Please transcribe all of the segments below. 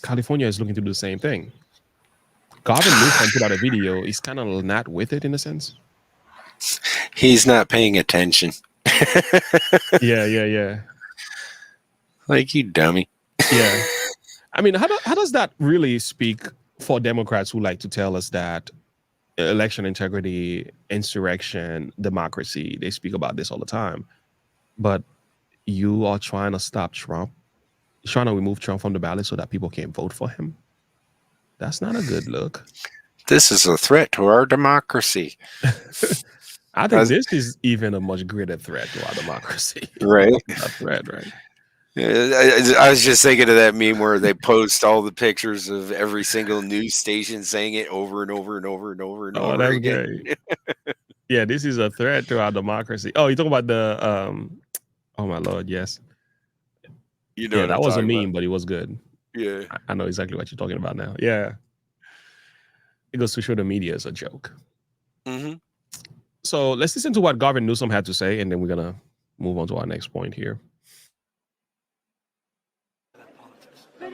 California is looking to do the same thing. Garvin Newsom put out a video. He's kind of not with it in a sense. He's not paying attention. Yeah. Like, you dummy. Yeah. I mean, how does that really speak for Democrats who like to tell us that election integrity, insurrection, democracy, they speak about this all the time. But you are trying to stop Trump, trying to remove Trump from the ballot so that people can't vote for him. That's not a good look. This is a threat to our democracy. I think this is even a much greater threat to our democracy. Right? A threat, right? I was just thinking of that meme where they post all the pictures of every single news station saying it over and over and over and over and over that's again. great. Yeah, this is a threat to our democracy. Oh, you talking about the oh my Lord, yes. You know, Yeah, that was a meme, about. but it was good. Yeah. I know exactly what you're talking about now. Yeah. It goes to show the media is a joke. Mm-hmm. So let's listen to what Garvin Newsom had to say, and then we're going to move on to our next point here.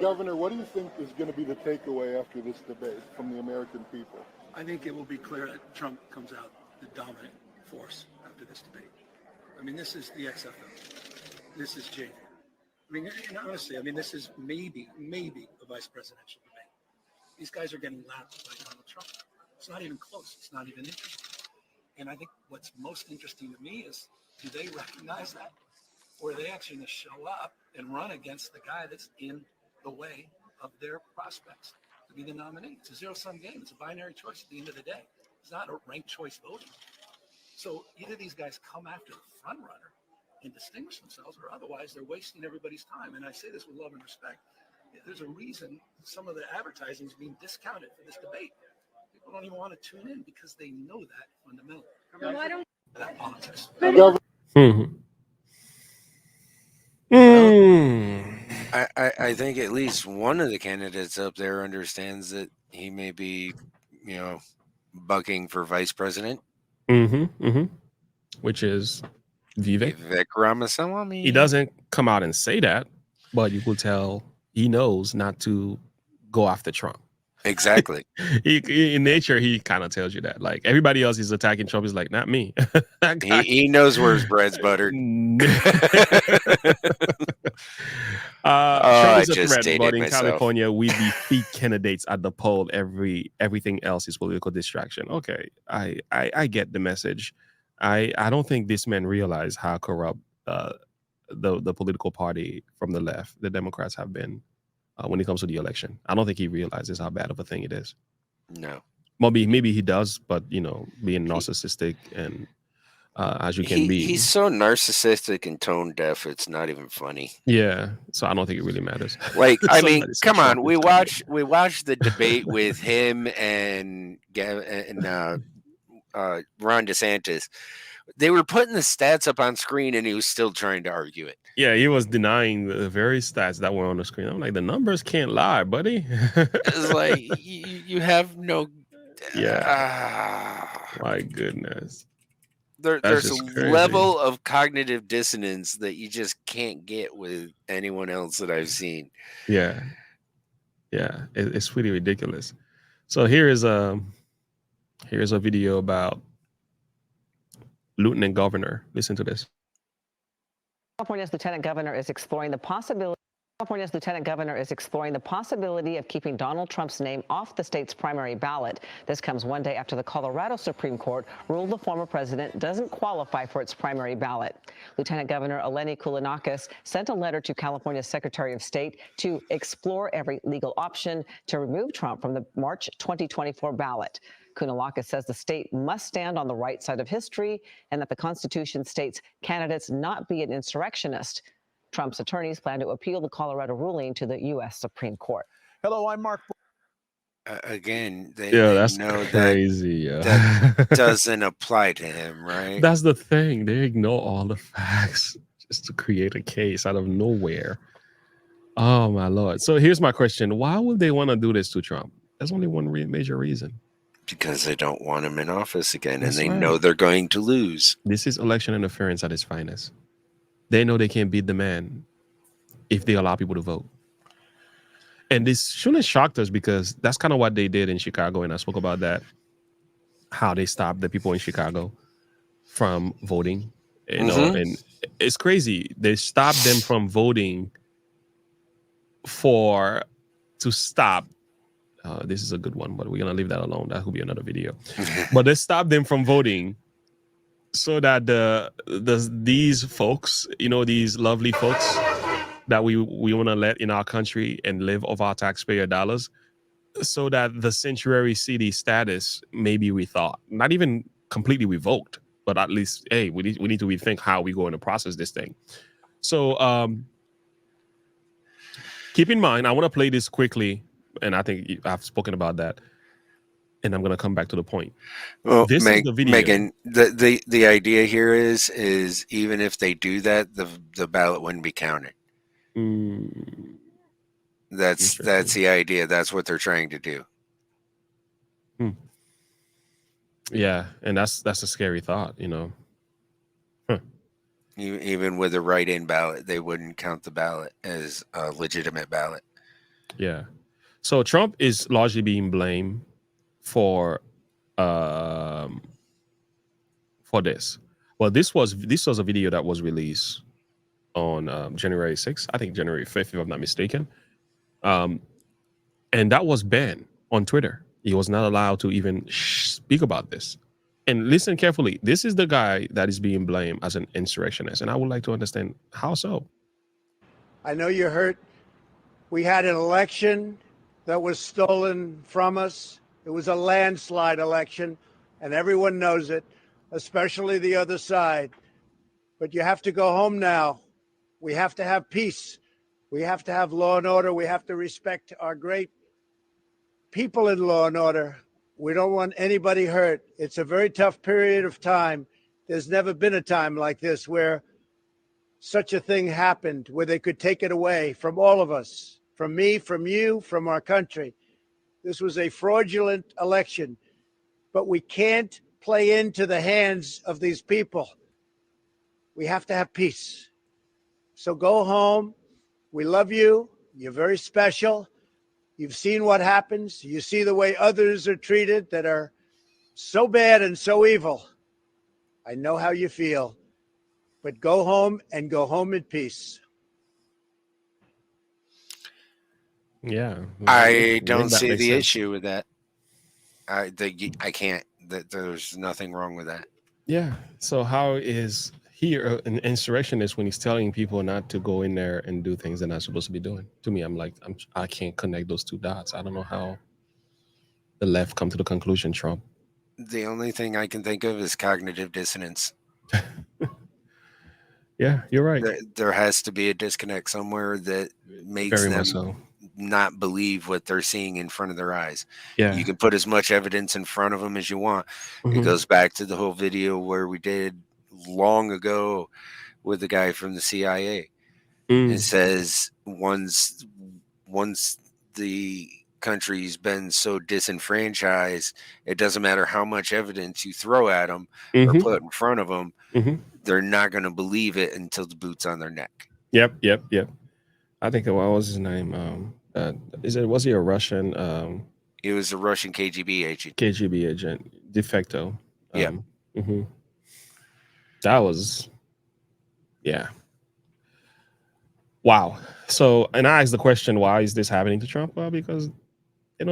Governor, what do you think is going to be the takeaway after this debate from the American people? I think it will be clear that Trump comes out the dominant force after this debate. I mean, this is the XFL. This is JV. I mean, and honestly, I mean, this is maybe a vice presidential debate. These guys are getting lapped by Donald Trump. It's not even close. It's not even interesting. And I think what's most interesting to me is, do they recognize that? Or are they actually going to show up and run against the guy that's in the way of their prospects to be the nominee? It's a zero-sum game. It's a binary choice at the end of the day. It's not a ranked choice voting. So either these guys come after the front runner and distinguish themselves, or otherwise they're wasting everybody's time. And I say this with love and respect. There's a reason some of the advertising is being discounted for this debate. People don't even want to tune in because they know that fundamentally. Why don't that politics? I think at least one of the candidates up there understands that he may be, bucking for vice president. Which is Vivek Ramaswamy. He doesn't come out and say that, but you could tell he knows not to go after Trump. Exactly. In nature, he kind of tells you that. Like, everybody else is attacking Trump. He's like, not me. he knows where his bread's buttered. Trump is a threat, but in California, we defeat candidates at the poll. Everything else is political distraction. Okay, I get the message. I don't think this man realized how corrupt the political party from the left, the Democrats, have been when it comes to the election. I don't think he realizes how bad of a thing it is. No. Maybe he does, but being narcissistic and as you can be, he's so narcissistic and tone deaf. It's not even funny. Yeah, so I don't think it really matters. Like, I mean, come on, we watched the debate with him and Ron DeSantis. They were putting the stats up on screen, and he was still trying to argue it. Yeah, he was denying the very stats that were on the screen. I'm like, the numbers can't lie, buddy. It's like you have no. Yeah. My goodness. There's a level of cognitive dissonance that you just can't get with anyone else that I've seen. Yeah. It's pretty ridiculous. So here's a video about Lieutenant Governor. Listen to this. California's Lieutenant Governor is exploring the possibility of keeping Donald Trump's name off the state's primary ballot. This comes one day after the Colorado Supreme Court ruled the former president doesn't qualify for its primary ballot. Lieutenant Governor Eleni Kounalakis sent a letter to California's Secretary of State to explore every legal option to remove Trump from the March 2024 ballot. Kounalakis says the state must stand on the right side of history and that the Constitution states candidates not be an insurrectionist. Trump's attorneys plan to appeal the Colorado ruling to the U.S. Supreme Court. Hello, I'm Mark. Again, that's know crazy. That doesn't apply to him, right? That's the thing. They ignore all the facts just to create a case out of nowhere. Oh, my Lord. So here's my question. Why would they want to do this to Trump? There's only one major reason. Because they don't want him in office again, and they know they're going to lose. This is election interference at its finest. They know they can't beat the man if they allow people to vote. And this shouldn't have shocked us because that's kind of what they did in Chicago. And I spoke about that, how they stopped the people in Chicago from voting, and it's crazy. They stopped them from voting to stop. This is a good one, but we're going to leave that alone. That could be another video. But they stopped them from voting so that these folks, these lovely folks that we want to let in our country and live off our taxpayer dollars, so that the sanctuary city status may be rethought, not even completely revoked, but at least, hey, we need to rethink how we're going to process this thing. So keep in mind, I want to play this quickly, and I think I've spoken about that, and I'm going to come back to the point. Well, This is the video. Megan, the idea here is even if they do that, the ballot wouldn't be counted. That's the idea. That's what they're trying to do. Yeah, and that's a scary thought, Even with a write-in ballot, they wouldn't count the ballot as a legitimate ballot. Yeah. So Trump is largely being blamed for this. Well, this was a video that was released on January 6th, I think January 5th, if I'm not mistaken. And that was banned on Twitter. He was not allowed to even speak about this. And listen carefully. This is the guy that is being blamed as an insurrectionist. And I would like to understand how so. I know you're hurt. We had an election that was stolen from us. It was a landslide election, and everyone knows it, especially the other side. But you have to go home now. We have to have peace. We have to have law and order. We have to respect our great people in law and order. We don't want anybody hurt. It's a very tough period of time. There's never been a time like this where such a thing happened, where they could take it away from all of us, from me, from you, from our country. This was a fraudulent election, but we can't play into the hands of these people. We have to have peace. So go home. We love you. You're very special. You've seen what happens. You see the way others are treated that are so bad and so evil. I know how you feel, but go home and go home in peace. Yeah. I don't see the issue with that. I can't. There's nothing wrong with that. Yeah. So how is he an insurrectionist when he's telling people not to go in there and do things they're not supposed to be doing? To me, I can't connect those two dots. I don't know how the left come to the conclusion, Trump. The only thing I can think of is cognitive dissonance. Yeah, you're right. There has to be a disconnect somewhere that makes them not believe what they're seeing in front of their eyes. Yeah. You can put as much evidence in front of them as you want. It goes back to the whole video where we did long ago with the guy from the CIA. It says once the country's been so disenfranchised, it doesn't matter how much evidence you throw at them or put in front of them, they're not going to believe it until the boot's on their neck. Yep. I think, what was his name? Was he a Russian? He was a Russian KGB agent. De facto. Yeah. That was, yeah. Wow. So, and I asked the question, why is this happening to Trump? Well, because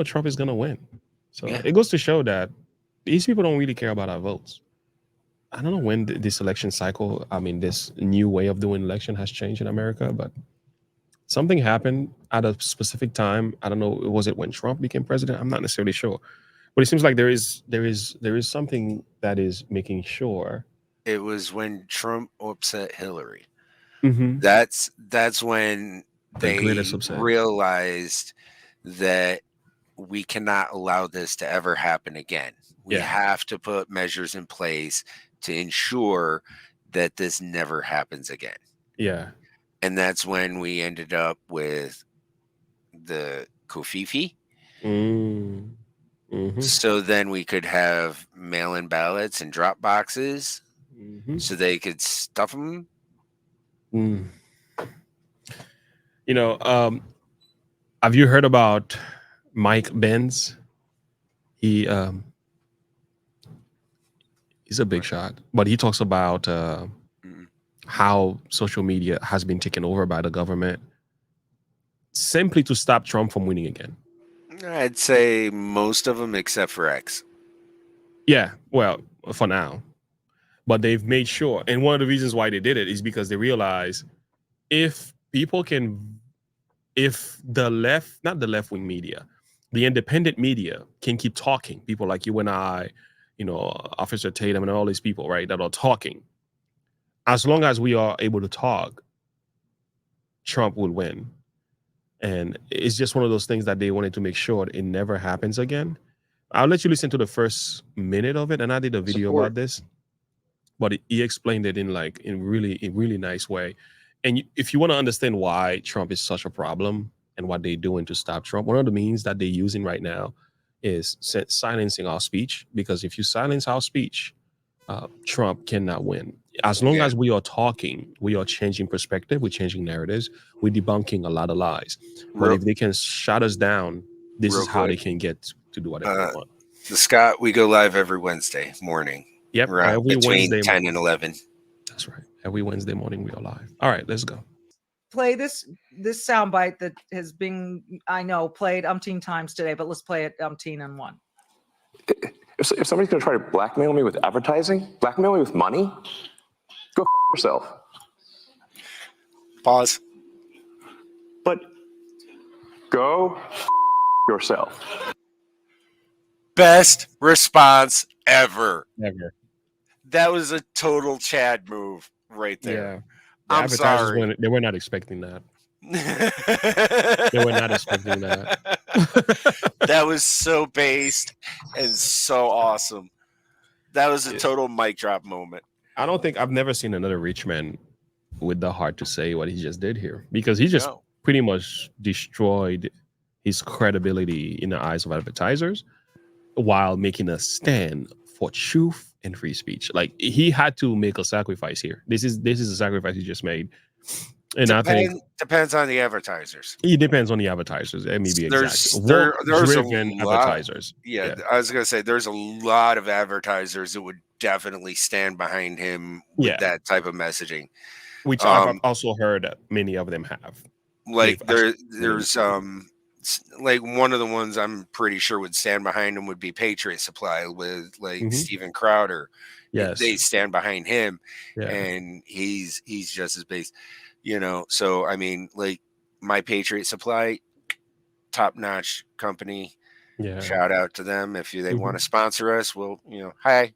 Trump is going to win. So it goes to show that these people don't really care about our votes. I don't know when this election cycle, this new way of doing election has changed in America, but something happened at a specific time. I don't know. Was it when Trump became president? I'm not necessarily sure, but it seems like there is something that is making sure. It was when Trump upset Hillary. That's when they realized that we cannot allow this to ever happen again. We have to put measures in place to ensure that this never happens again. Yeah. And that's when we ended up with the Kofifi. So then we could have mail-in ballots and drop boxes so they could stuff them. Have you heard about Mike Benz? He's a big shot, but he talks about how social media has been taken over by the government simply to stop Trump from winning again. I'd say most of them except for X. Yeah, well, for now. But they've made sure, and one of the reasons why they did it is because they realize if people can, if the left, not the left-wing media, the independent media can keep talking, people like you and I, you know, Officer Tatum and all these people, right, that are talking, as long as we are able to talk, Trump will win. And it's just one of those things that they wanted to make sure it never happens again. I'll let you listen to the first minute of it, and I did a video about this, but he explained it in like in really nice way. And if you want to understand why Trump is such a problem and what they're doing to stop Trump, one of the means that they're using right now is silencing our speech. Because if you silence our speech, Trump cannot win. As long as we are talking, we are changing perspective, we're changing narratives, we're debunking a lot of lies. But if they can shut us down, this is how they can get to do whatever they want. Scott, we go live every Wednesday morning. Yep, every between Wednesday 10 and 11. That's right. Every Wednesday morning we are live. All right, let's go. Play this soundbite that has been, I know, played umpteen times today, but let's play it umpteen and one. If somebody's going to try to blackmail me with advertising, blackmail me with money, go yourself. Pause. But go yourself. Best response ever. Never. That was a total Chad move right there. Yeah. I'm sorry. They were not expecting that. They were not expecting that. That was so based and so awesome. That was a total mic drop moment. I've never seen another rich man with the heart to say what he just did here, because he just pretty much destroyed his credibility in the eyes of advertisers while making a stand for truth and free speech. Like, he had to make a sacrifice here. This is a sacrifice he just made. And I think depends on the advertisers. It depends on the advertisers. It may be there's driven advertisers. Yeah, I was gonna say there's a lot of advertisers that would definitely stand behind him with that type of messaging. Which I've also heard that many of them have. Like there's like one of the ones I'm pretty sure would stand behind him would be Patriot Supply with like Steven Crowder. Yes, they stand behind him, and he's just as based. You know, so I mean, like My Patriot Supply, top-notch company. Yeah, shout out to them if they want to sponsor us. Well, you know, hi,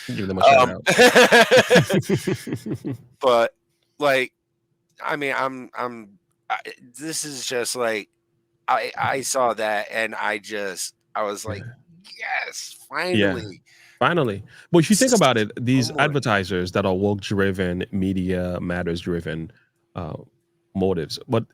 give them a shout out. But like, I mean, this is just like I saw that and I was like, yes, finally. Yeah. Finally. But if you think about it, these advertisers that are woke driven, media matters driven motives. But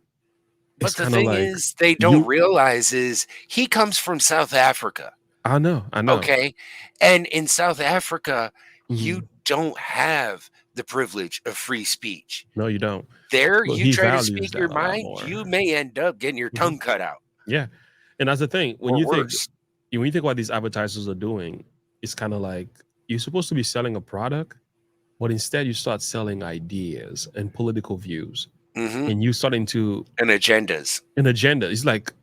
the thing is, they don't realize is he comes from South Africa. I know. Okay. And in South Africa, you don't have the privilege of free speech. No, you don't. There, you try to speak your mind, you may end up getting your tongue cut out. Yeah. And that's the thing. When you think what these advertisers are doing, it's kind of like you're supposed to be selling a product, but instead you start selling ideas and political views. And you starting to agendas. An agenda. It's like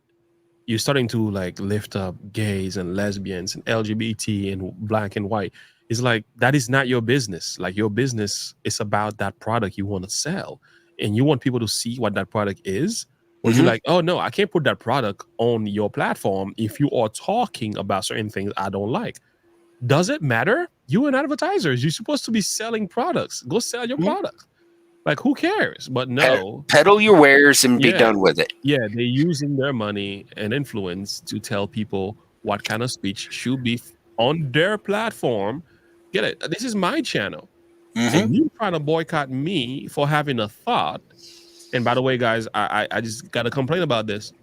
you're starting to like lift up gays and lesbians and LGBT and black and white. It's like that is not your business. Like, your business is about that product you want to sell, and you want people to see what that product is. Or you're like, oh no, I can't put that product on your platform if you are talking about certain things I don't like. Does it matter? You're an advertiser. You're supposed to be selling products. Go sell your products. Like, who cares? But no. Peddle your wares and be done with it. Yeah, they're using their money and influence to tell people what kind of speech should be on their platform. Get it? This is my channel. And you trying to boycott me for having a thought. And by the way, guys, I just got to complain about this.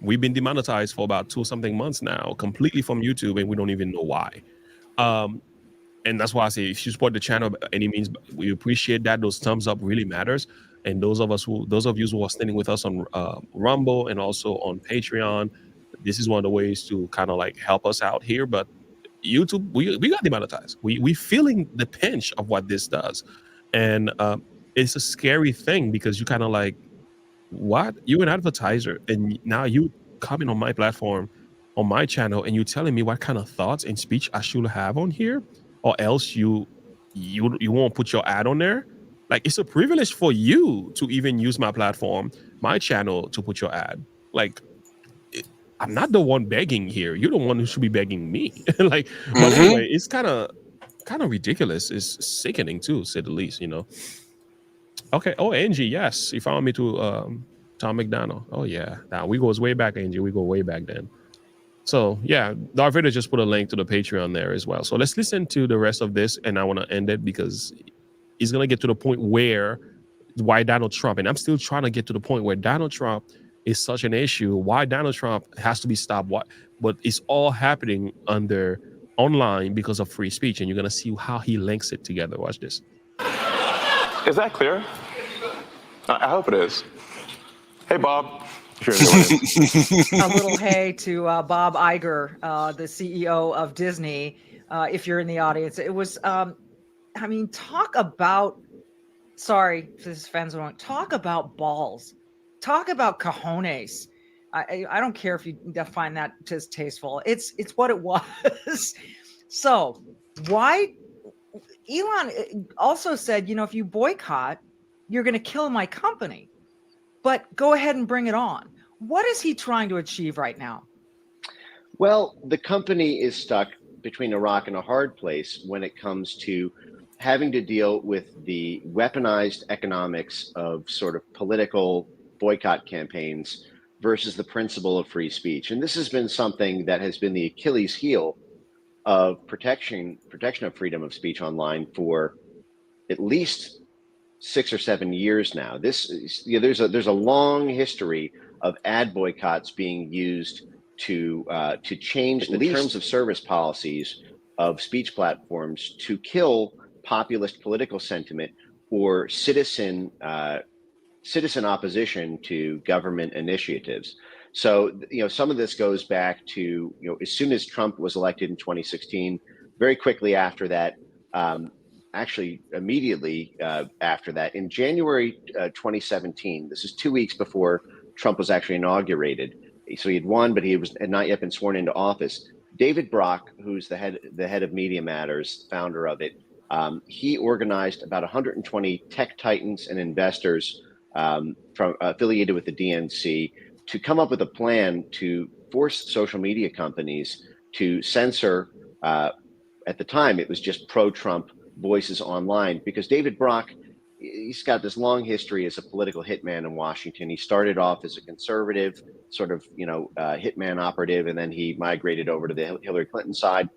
We've been demonetized for about 2-something months now, completely from YouTube, and we don't even know why. And that's why I say, if you support the channel by any means, we appreciate that. Those thumbs up really matters. And those of you who are standing with us on Rumble and also on Patreon, this is one of the ways to kind of like help us out here. But YouTube, we got demonetized. We feeling the pinch of what this does, and it's a scary thing because you kind of like, what? You're an advertiser, and now you coming on my platform, on my channel, and you telling me what kind of thoughts and speech I should have on here, or else you won't put your ad on there. Like, it's a privilege for you to even use my platform, my channel, to put your ad. Like, I'm not the one begging here. You're the one who should be begging me. Like, but anyway, it's kind of ridiculous. It's sickening too, to say the least. Okay. Oh, Angie, yes, you found me to Tom McDonald. Oh yeah, now we goes way back, Angie. We go way back then. So yeah, Darth Vader just put a link to the Patreon there as well. So let's listen to the rest of this, and I want to end it because he's gonna get to the point why Donald Trump, and I'm still trying to get to the point where Donald Trump is such an issue, why Donald Trump has to be stopped, but it's all happening online because of free speech, and you're gonna see how he links it together. Watch this. Is that clear? I hope it is. Hey, Bob. If you're in the audience. A little hey to Bob Iger, the CEO of Disney. If you're in the audience, it was, I mean, talk about, sorry for this fans won't talk about balls, talk about cojones. I don't care if you define that as tasteful. It's what it was. So why? Elon also said, if you boycott, you're going to kill my company. But go ahead and bring it on. What is he trying to achieve right now? Well, the company is stuck between a rock and a hard place when it comes to having to deal with the weaponized economics of sort of political boycott campaigns versus the principle of free speech. And this has been something that has been the Achilles heel of protection of freedom of speech online for at least 6 or 7 years now. This there's a long history of ad boycotts being used to change the terms of service policies of speech platforms to kill populist political sentiment or citizen opposition to government initiatives. So, some of this goes back to, as soon as Trump was elected in 2016, very quickly after that, actually immediately after that, in January 2017, this is 2 weeks before Trump was actually inaugurated. So he had won, but he had not yet been sworn into office. David Brock, who's the head of Media Matters, founder of it, he organized about 120 tech titans and investors affiliated with the DNC to come up with a plan to force social media companies to censor, at the time, it was just pro-Trump voices online, because David Brock, he's got this long history as a political hitman in Washington. He started off as a conservative sort of, hitman operative, and then he migrated over to the Hillary Clinton side.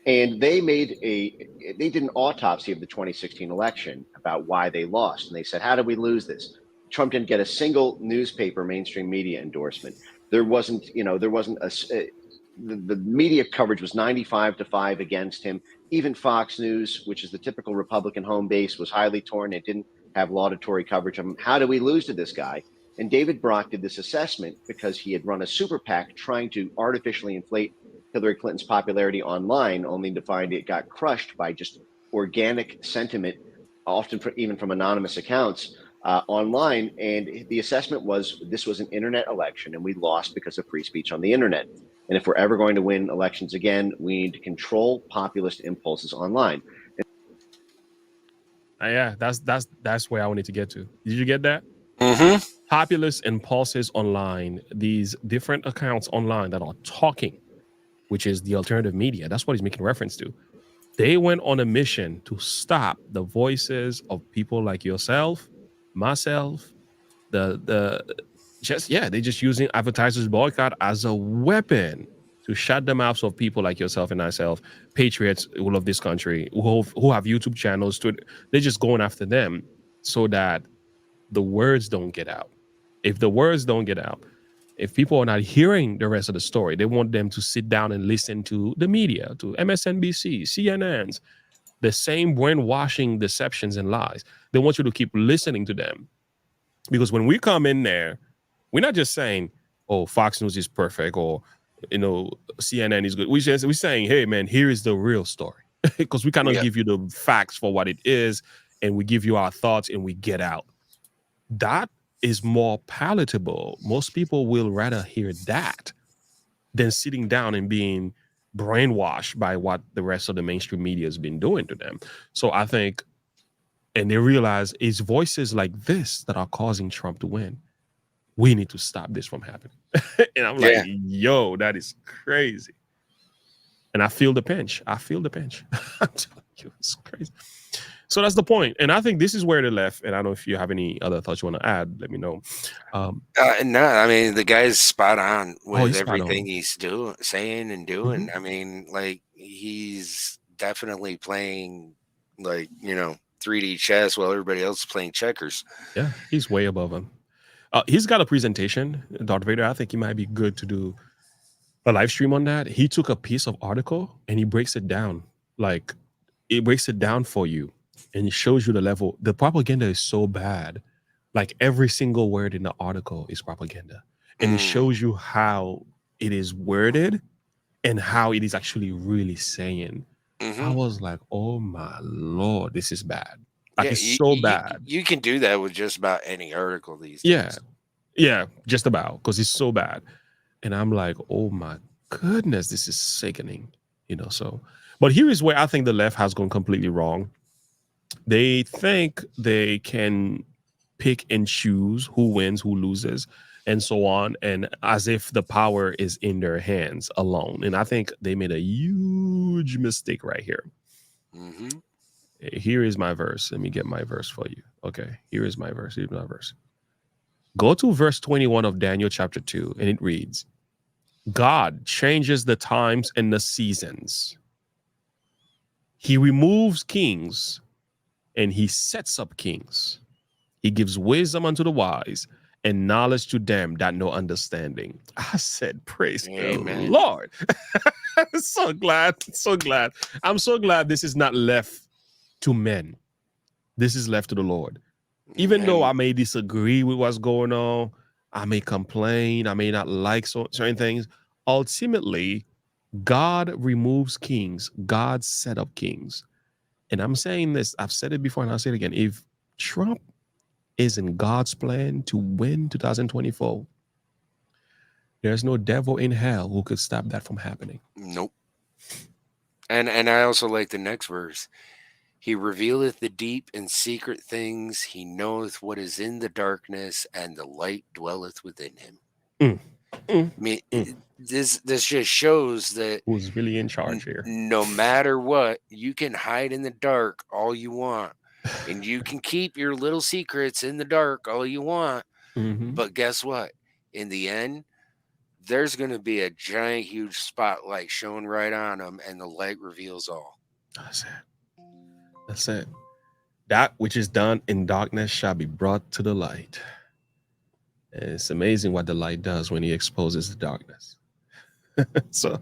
And they did an autopsy of the 2016 election about why they lost. And they said, how did we lose this? Trump didn't get a single newspaper mainstream media endorsement. The media coverage was 95-5 against him. Even Fox News, which is the typical Republican home base, was highly torn. It didn't have laudatory coverage of him. How did we lose to this guy? And David Brock did this assessment because he had run a super PAC trying to artificially inflate Hillary Clinton's popularity online, only to find it got crushed by just organic sentiment, often even from anonymous accounts online. And the assessment was this was an internet election, and we lost because of free speech on the internet. And if we're ever going to win elections again, we need to control populist impulses online. Yeah, that's where I wanted to get to. Did you get that? Mm-hmm. Populist impulses online, these different accounts online that are talking, which is the alternative media. That's what he's making reference to. They went on a mission to stop the voices of people like yourself, myself, they're just using advertisers boycott as a weapon to shut the mouths of people like yourself and myself, patriots who love this country, who have YouTube channels. They're just going after them so that the words don't get out. If the words don't get out, if people are not hearing the rest of the story, they want them to sit down and listen to the media, to MSNBC, CNNs, the same brainwashing deceptions and lies. They want you to keep listening to them Because when we come in there, we're not just saying, "Oh, Fox News is perfect," or CNN is good. We're saying, "Hey, man, here is the real story," because we cannot give you the facts for what it is, and we give you our thoughts, and we get out. That is more palatable. Most people will rather hear that than sitting down and being brainwashed by what the rest of the mainstream media has been doing to them. So I think, and they realize it's voices like this that are causing Trump to win. We need to stop this from happening. And I'm like, yo, that is crazy. And I feel the pinch. I'm telling you, it's crazy. So that's the point. And I think this is where they left. And I don't know if you have any other thoughts you want to add. Let me know. No, I mean, the guy's spot on with he's spot everything on. he's saying and doing. I mean, like, he's definitely playing, like, 3D chess while everybody else is playing checkers. Yeah, he's way above him. He's got a presentation, Darth Vader. I think he might be good to do a live stream on that. He took a piece of article and he breaks it down. Like, it breaks it down for you. And it shows you the level. The propaganda is so bad. Like, every single word in the article is propaganda. And it shows you how it is worded and how it is actually really saying. I was like, oh my Lord, this is bad. Like, it's so bad. You can do that with just about any article these days. Yeah, just about, because it's so bad. And I'm like, oh my goodness, this is sickening. So. But here is where I think the left has gone completely wrong. They think they can pick and choose who wins, who loses, and so on, and as if the power is in their hands alone. And I think they made a huge mistake right here. Here is my verse. Let me get my verse for you. Okay, here is my verse. Here's my verse. Go to verse 21 of Daniel chapter 2, and it reads, God changes the times and the seasons. He removes kings and he sets up kings. He gives wisdom unto the wise and knowledge to them that know understanding. I said, praise the Lord. So glad. I'm so glad this is not left to men. This is left to the Lord. Even though I may disagree with what's going on, I may complain, I may not like certain things, ultimately, God removes kings. God set up kings. And I'm saying this, I've said it before and I'll say it again. If Trump is in God's plan to win 2024, there's no devil in hell who could stop that from happening. Nope. And I also like the next verse. He revealeth the deep and secret things. He knoweth what is in the darkness, and the light dwelleth within him. I mean, this just shows that who's really in charge here. No matter what, you can hide in the dark all you want, and you can keep your little secrets in the dark all you want. But guess what? In the end, there's going to be a giant, huge spotlight shone right on them, and the light reveals all. That's it. That which is done in darkness shall be brought to the light. And it's amazing what the light does when he exposes the darkness. So